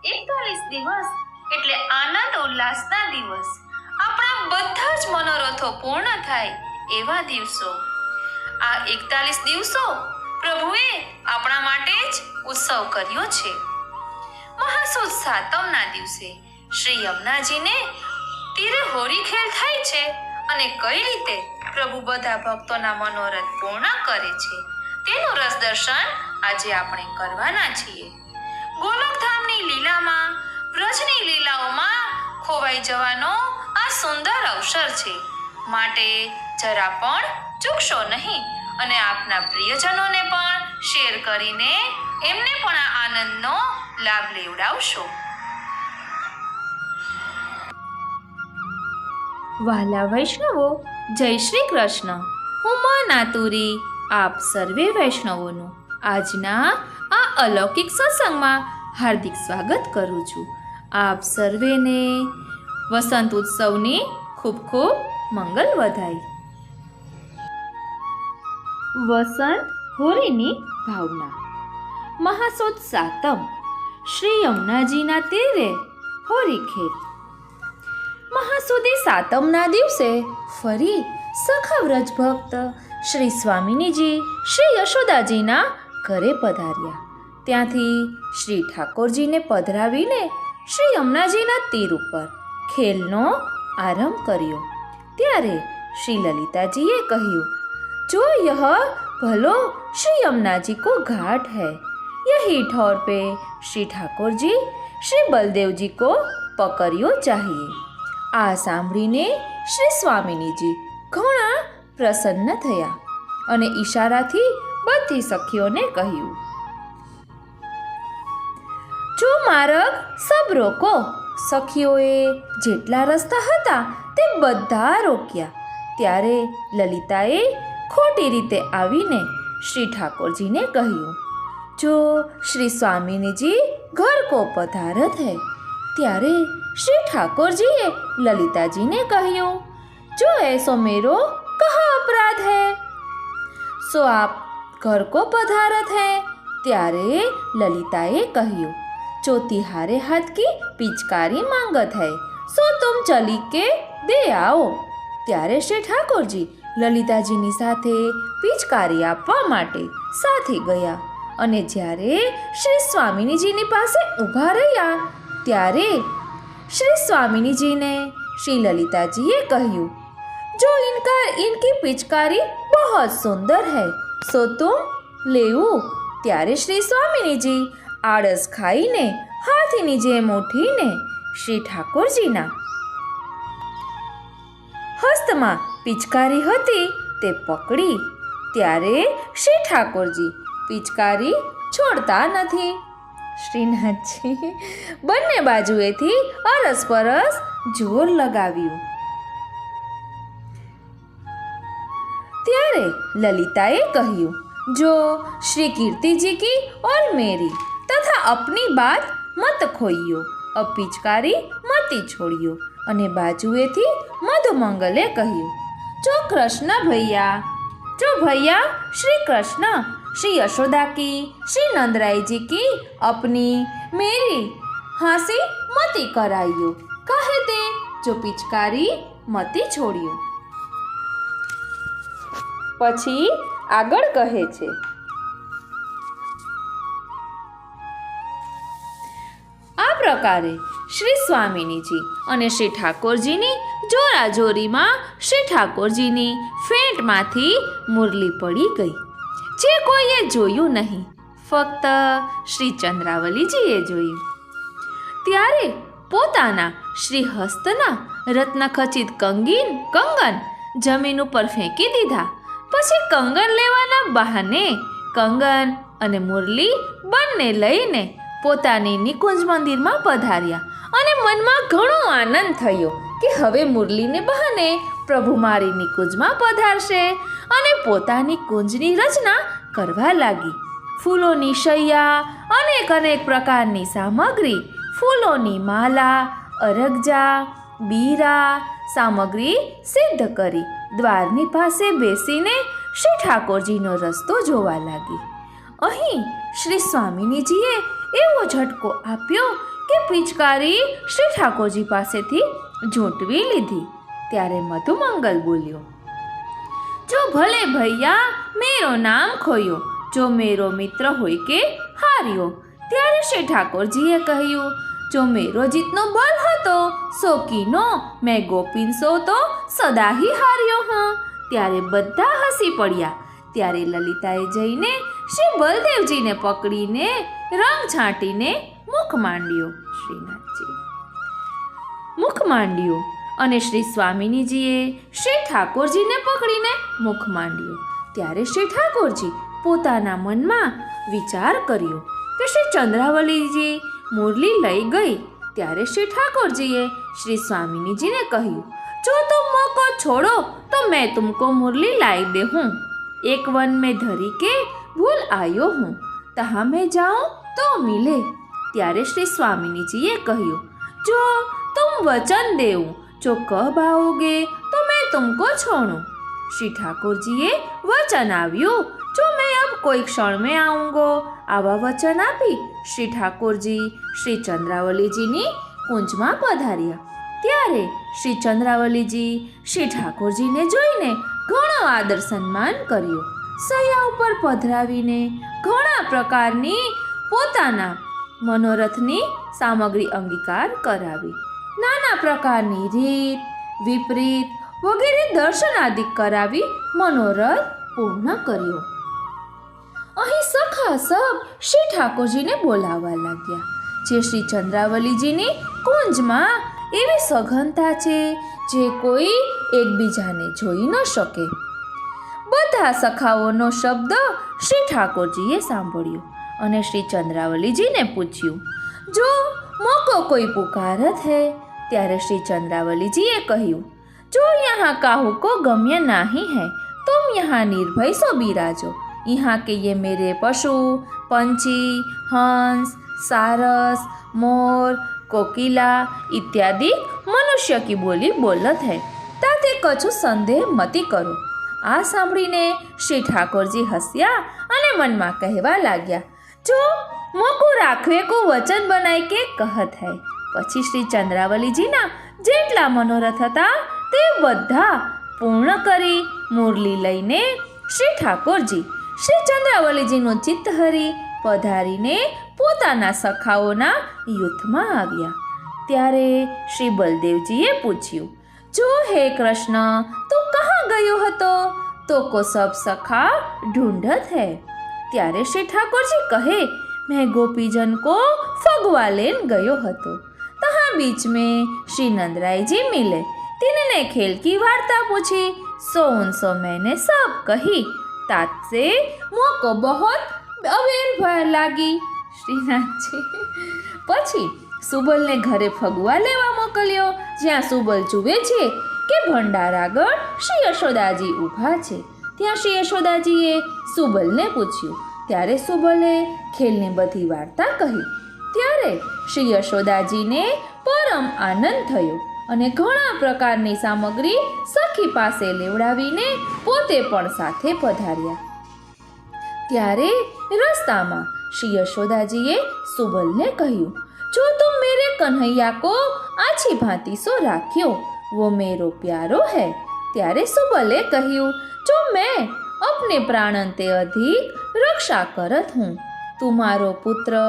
41 દિવસ એટલે આનંદ ઉલ્લાસના દિવસ, આપણા બધા જ મનોરથો પૂર્ણ થાય એવા દિવસો. આ 41 દિવસો પ્રભુએ આપણા માટે જ ઉત્સવ કર્યો છે. મહાસુદ સાતમના દિવસે શ્રી યમુનાજીને તીરે હોળી ખેલ થાય છે અને કઈ રીતે પ્રભુ બધા ભક્તોના મનોરથ પૂર્ણ કરે છે તેનું રસ દર્શન આજે આપણે કરવાના છીએ. ગોલોકધામની લીલામાં, વ્રજની લીલાઓમાં ખોવાઈ જવાનો આ સુંદર અવસર છે. માટે જરા પણ ચૂકશો નહીં અને આપના પ્રિયજનોને પણ શેર કરીને એમને પણ આ આનંદનો લાભ લેવડાવશો. વહાલા વૈષ્ણવો, જય શ્રી કૃષ્ણ. હું મન આતુરી આપ સર્વે વૈષ્ણવોનું આજના આ અલૌકિક સત્સંગમાં હાર્દિક સ્વાગત કરું છું. આપ સર્વેને વસંત ઉત્સવની ખૂબ ખૂબ મંગલ વધાઈ. વસંત હોળીની ભાવના. મહાસુદ સાતમ, શ્રી યમુનાજીના તીરે હોળી ખેલ. મહાસુદી સાતમના દિવસે ફરી સખા વ્રજ ભક્ત શ્રી સ્વામિનીજી શ્રી યશોદાજીના ઘરે પધાર્યા. ત્યાંથી શ્રી ઠાકોરજીને પધરાવીને શ્રી યમુનાજીના તીર ઉપર ખેલનો આરંભ કર્યો. ત્યારે શ્રી લલિતાજીએ કહ્યું, जो यह भलो श्री यमुना जी को घाट है, यही ठौर पे श्री ठाकुर जी श्री बलदेव जी को पकड़ियो चाहिए. आ सांभळीने श्री स्वामिनीजी घणा प्रसन्न थया અને ઈશારાથી બધી સખીઓને કહ્યું, જો માર્ગ સબ રોકો. સખીઓએ જેટલા રસ્તા હતા તે બધા રોક્યા. ત્યારે લલિતાએ ખોટી રીતે આવીને શ્રી ઠાકોરજીને કહ્યું, જો શ્રી સ્વામિનીજી ઘર કો પધારત હૈ. ત્યારે શ્રી ઠાકોરજીએ લલિતાજીને કહ્યું, જો એસો મેરો કહા અપરાધ હૈ. સો આપ ઘર કો પધારત હૈ. ત્યારે લલિતાએ કહ્યું, જો તિહારે હાથ કી પિચકારી માંગત હૈ સો તુમ ચલી કે દે આઓ. ત્યારે શ્રી ઠાકોરજી લલિતાજીની સાથે પિચકારી આપવા માટે સાથે ગયા અને જ્યારે શ્રી સ્વામિનીજીની પાસે ઊભા રહ્યા ત્યારે श्री स्वामिनी जी ने श्री ललिता जी कहूँ, जो इनकी पिचकारी बहुत सुंदर है सो तुम लेऊ. ત્યારે શ્રી સ્વામિનીજી આળસ ખાઈને હાથીની જેમ ઉઠીને શ્રી ઠાકોરજીના હસ્તમાં પિચકારી હતી તે પકડી. ત્યારે શ્રી ઠાકોરજી પિચકારી છોડતા નથી. શ્રીનાથજી બંને બાજુએથી અરસપરસ જોર લગાવ્યું. ત્યારે લલિતાએ કહ્યું, जो श्री कीर्ति जी की और मेरी तथा अपनी बात मत खोइयो, अब पिचकारी मती छोड़ियो. અને બાજુએથી મધુમંગલે કહ્યું, जो कृष्ण भैया, जो भैया श्री कृष्ण श्री यशोदा की श्री नंदराय जी की अपनी मेरी हंसी मती कराइयो, कहे ते जो पिचकारी मती छोड़ियो. પછી આગળ કહે છે, આ પ્રકારે શ્રી સ્વામિનીજી અને શ્રી ઠાકોરજીની જોરાજોરીમાં શ્રી ઠાકોરજીની ફેંટમાંથી મુરલી પડી ગઈ. જે કોઈએ જોયું નહીં, ફક્ત શ્રી ચંદ્રાવલીજીએ જોયું. ત્યારે પોતાના શ્રી હસ્તના રત્નખચિત કંગન જમીન ઉપર ફેંકી દીધા. પછી કંગન લેવાના બહાને કંગન અને મુરલી બંને લઈને પોતાની નિકુંજ મંદિરમાં પધાર્યા અને મનમાં ઘણો આનંદ થયો કે હવે મુરલીને બહાને પ્રભુ મારી નિકુંજમાં પધારશે અને પોતાની કુંજની રચના કરવા લાગી. ફૂલોની શૈયા, અનેક પ્રકારની સામગ્રી, ફૂલોની માલા, અરગજા, બીરા સામગ્રી સિદ્ધ કરી દ્વારની પાસે બેસીને શ્રી ઠાકોરજીનો રસ્તો જોવા લાગી. અહીં શ્રી સ્વામિનીજીએ એવો ઝટકો આપ્યો કે પિચકારી શ્રી ઠાકોરજી પાસેથી ઝૂંટવી લીધી. ત્યારે મધુમંગલ બોલ્યો, જો ભલે ભૈયા મેરો નામ ખોયો, જો મેરો મિત્ર હોય કે હાર્યો. ત્યારે શ્રી ઠાકોરજીએ કહ્યું, જો મેરો જીતનો બલ હતો સો કીનો, મેં ગોપીન સો તો સદા હી હાર્યો હા. ત્યારે બધા હસી પડ્યા. ત્યારે લલિતાએ જઈને શ્રી બલદેવજીને પકડીને રંગ છાંટીને મુખ માંડ્યો. શ્રીનાથજી મુખ માંડ્યું અને શ્રી સ્વામિનીજીએ શ્રી ઠાકોરજીને પકડીને મુખ માંડ્યું. ત્યારે શ્રી ઠાકોરજી પોતાના મનમાં વિચાર કર્યો કે શ્રી ચંદ્રાવલીજી મુરલી લઈ ગઈ. ત્યારે શ્રી ઠાકોરજીએ શ્રી સ્વામિનીજીને કહ્યું, જો तुम मौको छोड़ो तो मैं तुमको मुरली लाई दे हूँ. एक वन में धरी के भूल आयो हूँ, तहाँ मैं जाऊँ तो मिले. ત્યારે શ્રી સ્વામિનીજીએ કહ્યું, જો तुम वचन देऊ, जो कब आओगे तो मैं तुमको छोड़ूं. श्री ठाकुर जी वचन આવ્યું, जो मैं अब कोई क्षण में आऊंगो. आवा वचन आपी श्री ठाकुरजी श्री चंद्रावलीजीनी કુંજમાં પધાર્યા. ત્યારે શ્રી ચંદ્રાવલીજી શ્રી ઠાકોરજીને જોઈને ઘણો આદર સન્માન કર્યો. સૈયા ઉપર પધરાવીને ઘણા પ્રકારની પોતાના મનોરથની સામગ્રી અંગીકાર કરાવી. નાના પ્રકારની રીત વિપરીત વગેરે દર્શનાદિક કરાવી મનોરથ પૂર્ણ કર્યો. અહીં સખા સબ શ્રી ઠાકોરજીને બોલાવવા લાગ્યા. જે શ્રી ચંદ્રાવલીજીની કુંજમાં એવી સઘનતા છે જે કોઈ એકબીજાને જોઈ ન શકે. બધા સખાઓનો શબ્દ શ્રી ઠાકોરજીએ સાંભળ્યો અને શ્રી ચંદ્રાવલીજીને પૂછ્યું, જો મોકો કોઈ પુકારત હૈ. ત્યારે શ્રી ચંદ્રાવલીજીએ કહ્યું, જો यहाँ काहू को गम्य नहीं है तुम यहाँ निर्भय सो बिराजो. यहाँ के ये मेरे पशु पंछी हंस सारस मोर कोकिला इत्यादि मनुष्य की बोली बोलत है, ताते कछु संदेह मती करो. આ સાંભળીને શ્રી ઠાકોરજી હસ્યા અને મનમાં કહેવા લાગ્યા, જો મોકો રાખવે કો વચન બનાય કે કહત હૈ. પછી શ્રી ચંદ્રાવલીજીના જેટલા મનોરથ હતા તે બધા પૂર્ણ કરી મુરલી લઈને શ્રી ઠાકોરજી શ્રી ચંદ્રાવલીજીનું ચિત્ત હરી પધારીને પોતાના સખાઓના યુથમાં આવ્યા. ત્યારે શ્રી બલદેવજીએ પૂછ્યું, જો હે કૃષ્ણ તું કહા ગયો હતો? તો કો સબ સખા ઢૂંઢત હૈ. ત્યારે શ્રી ઠાકોરજી કહે, मैं गोपीजन को फगवा लेन गयो हतो. तहाँ बीच में श्री नंदराय जी मिले. तिन्होंने खेल की वार्ता पूछी. सो उनसो मैंने सब कही. तात से मोको बहुत अवेर भय लागी. श्रीनाथजी પછી સુબલને ઘરે ફગવા લેવા મોકલ્યો. જ્યાં સુબલ જુએ છે કે ભંડાર આગળ શ્રી યશોદાજી ઊભા છે. ત્યાં શ્રી યશોદાજીએ સુબલને પૂછ્યું. ત્યારે સુબલે ખેલની બધી વાર્તા કહી. ત્યારે શ્રી યશોદાજીને પરમ આનંદ થયો અને ઘણા પ્રકારની સામગ્રી સખી પાસે લેવડાવીને પોતે પણ સાથે પધાર્યા. ત્યારે રસ્તામાં श्री यशोदाजीए सुबल ने कहूँ, जो तुम मेरे कन्हैया को आछी भांति सो राख्यो वो मेरो प्यारो है. त्यारे सुबले कहूँ, जो मैं अपने प्राणन ते अधिक रक्षा करत हूँ. तुम्हारो पुत्र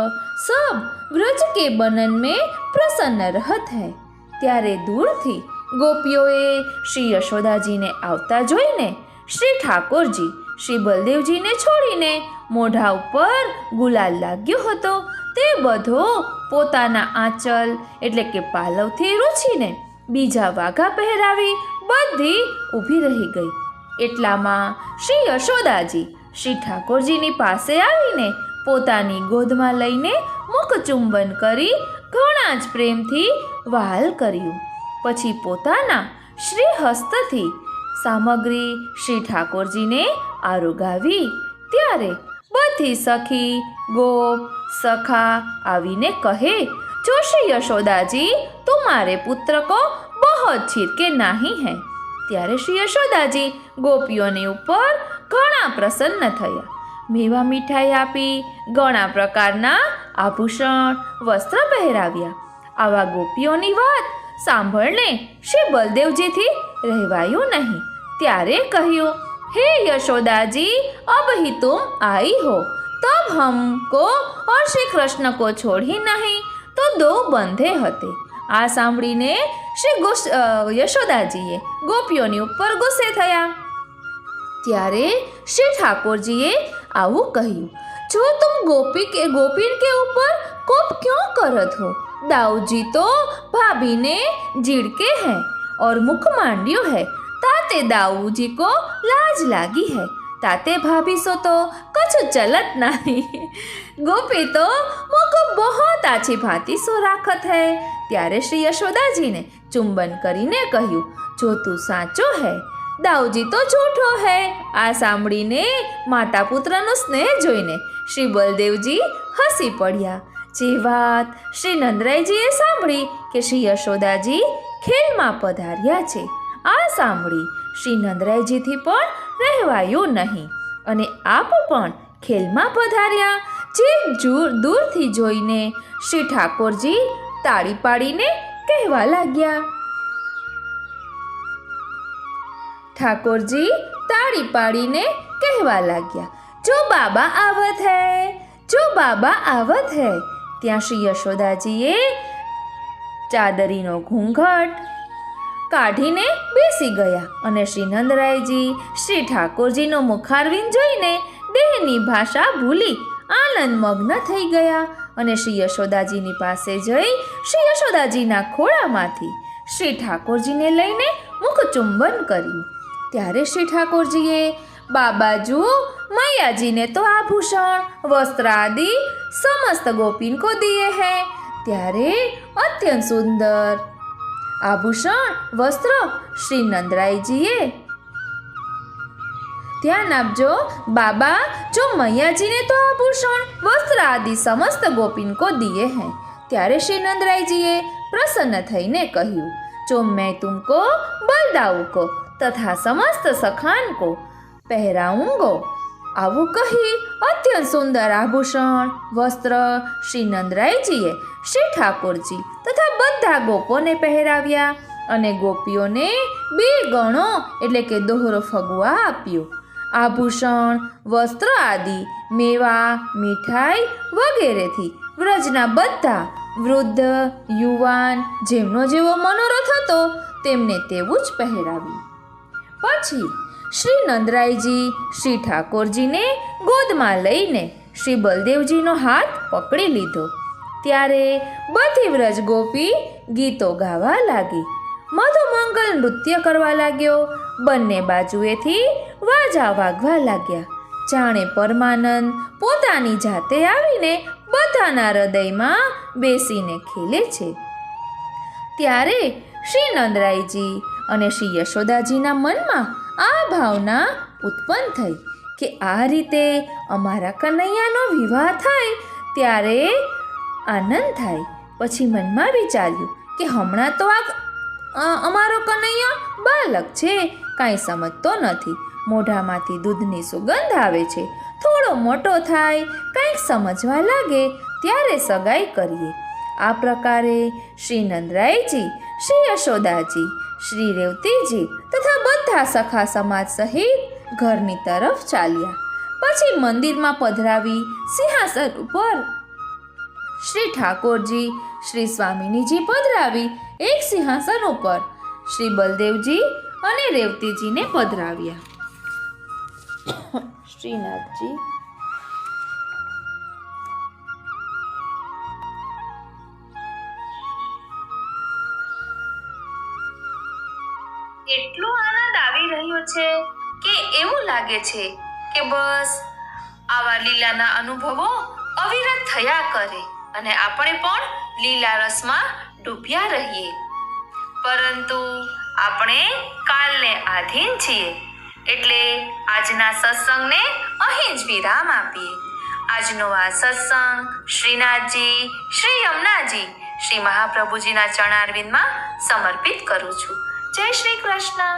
सब व्रज के बनन में प्रसन्न रहत है. त्यारे दूरथी गोपीओए श्री यशोदाजीने आवता जोईने श्री ठाकुरजी શ્રી બલદેવજીને છોડીને મોઢા ઉપર ગુલાલ લાગ્યો હતો તે બધો પોતાના આંચલ એટલે કે પાલવથી રૂછીને બીજા વાઘા પહેરાવી બધી ઊભી રહી ગઈ. એટલામાં શ્રી યશોદાજી શ્રી ઠાકોરજીની પાસે આવીને પોતાની ગોદમાં લઈને મુખચુંબન કરી ઘણા જ પ્રેમથી વહાલ કર્યું. પછી પોતાના શ્રી હસ્તથી સામગ્રી શ્રી ઠાકોરજીને આરોગાવી. ત્યારે બધી સખી ગોપ સખા આવીને કહે, જો શ્રી યશોદાજી તુમારે પુત્ર કો બહોત છીરકે નહીં હૈ. ત્યારે શ્રી યશોદાજી ગોપીઓની ઉપર ઘણા પ્રસન્ન થયા. મેવા મીઠાઈ આપી ઘણા પ્રકારના આભૂષણ વસ્ત્ર પહેરાવ્યા. આવા ગોપીઓની વાત સાંભળને શ્રી બલદેવજીથી રહેવાયું નહીં. ત્યારે કહ્યું, हे यशोदा जी, अब ही तुम आई हो, तब हमको और श्री कृष्ण को छोड़ ही नहीं तो दो बंधे हते. આ સાંભળીને શ્રી યશોદાજીએ ગોપીઓની ઉપર ગુસ્સે થયા. ત્યારે શ્રી ઠાકોરજીએ આવું કહ્યું, જો तुम गोपीन के ऊपर कोप क्यों करत हो? दाऊ जी तो भाभी ने झिड़के हैं और मुख मांडियो है, ताते दाऊ जी को लाज लागी है, ताते भाभी सो तो कुछ चलत नहीं. गोपी तो मुख बहुत आछी भांति सो राखत है. ત્યારે શ્રી યશોદાજીને ચુંબન કરીને કહ્યું, જો તું સાચો હૈ, દાઉજી તો જૂઠો હૈ. આ સાંભળીને માતા પુત્રનો સ્નેહ જોઈને શ્રી બલદેવજી હસી પડ્યા. જે વાત શ્રી નંદરાયજીએ સાંભળી કે શ્રી યશોદાજી ખેલમાં પધાર્યા છે, આ સાંભળી શ્રી નંદરાયજીથી પણ રહેવાયું નહીં અને આપ પણ ખેલમાં પધાર્યા. જે દૂરથી જોઈને શ્રી ઠાકોરજી તાળી પાડીને કહેવા લાગ્યા. ઠાકોરજી તાળી પાડીને કહેવા લાગ્યા, જો બાબા આવત હૈ, જો બાબા આવત હૈ. ત્યાં શ્રી યશોદાજીએ ચાદરીનો ઘૂંઘટ કાઢીને બેસી ગયા અને શ્રી નંદરાયજી શ્રી ઠાકોરજીનો મુખારવિંદ જોઈને દેહની ભાષા ભૂલી આનંદમગ્ન થઈ ગયા અને શ્રી યશોદાજીની પાસે જઈ શ્રી યશોદાજીના ખોળામાંથી શ્રી ઠાકોરજીને લઈને મુખચુંબન કર્યું. ત્યારે શ્રી ઠાકોરજીએ, બાબા જુઓ, मैया जी ने तो आभूषण वस्त्र आदि समस्त गोपीन को दिए हैं. ત્યારે અત્યંત સુંદર આભૂષણ વસ્ત્ર શ્રી નંદરાયજીએ, ધ્યાન આપજો बाबा, जो मैया जी ने तो आभूषण वस्त्र आदि समस्त गोपीन को दिए हैं. ત્યારે શ્રી નંદરાયજીએ પ્રસન્ન થઈને કહ્યું, जो मैं तुमको बलदाऊ को तथा समस्त सखान को पहराऊंगो. આવું કહી અત્યંત સુંદર આભૂષણ વસ્ત્ર શ્રી નંદરાયજીએ શ્રી ઠાકોરજી તથા બધા ગોપોને પહેરાવ્યા અને ગોપીઓને 2 ગણો એટલે કે દોહરો ફગવા આપ્યો. આભૂષણ વસ્ત્ર આદિ મેવા મીઠાઈ વગેરેથી વ્રજના બધા વૃદ્ધ યુવાન જેમનો જેવો મનોરથ હતો તેમને તેવું જ પહેરાવ્યું. પછી શ્રી નંદરાયજી શ્રી ઠાકોરજીને ગોદમાં લઈને શ્રી બલદેવજીનો હાથ પકડી લીધો. ત્યારે બધી વ્રજ ગોપી ગીતો ગાવા લાગી, મધુમંગલ નૃત્ય કરવા લાગ્યો. બંને બાજુએથી વાજા વાગવા લાગ્યા, જાણે પરમાનંદ પોતાની જાતે આવીને બધાના હૃદયમાં બેસીને ખેલે છે. ત્યારે શ્રી નંદરાયજી અને શ્રી યશોદાજીના મનમાં આ ભાવના ઉત્પન્ન થઈ કે આ રીતે અમારા કનૈયાનો વિવાહ થાય ત્યારે આનંદ થાય. પછી મનમાં વિચાર્યું કે હમણાં તો આ અમારો કનૈયો બાલક છે, કાંઈ સમજતો નથી, મોઢામાંથી દૂધની સુગંધ આવે છે, થોડો મોટો થાય, કંઈક સમજવા લાગે ત્યારે સગાઈ કરીએ. આ પ્રકારે શ્રી નંદરાયજી, શ્રી યશોદાજી, શ્રી રેવતીજી તથા બધા સખા સમાજ સહિત ઘરની તરફ ચાલ્યા. પછી મંદિરમાં પધરાવી સિંહાસન ઉપર શ્રી ઠાકોરજી, શ્રી સ્વામિનીજી પધરાવી એક સિંહાસન ઉપર શ્રી બલદેવજી અને રેવતીજીને પધરાવ્યા. શ્રીનાથજી એટલો આનંદ આવી રહ્યો છે કે એવું લાગે છે કે બસ આવા લીલાના અનુભવો અવિરત થયા કરે અને આપણે પણ લીલા રસમાં ડૂબ્યા રહીએ. પરંતુ આપણે કાલને આધીન છીએ, એટલે આજના સત્સંગને અહીં જ વિરામ આપીએ. આજનો આ સત્સંગ શ્રીનાથજી, શ્રી યમુનાજી, શ્રી મહાપ્રભુજીના ચરણારવિંદમાં સમર્પિત કરું છું. જય શ્રી કૃષ્ણ.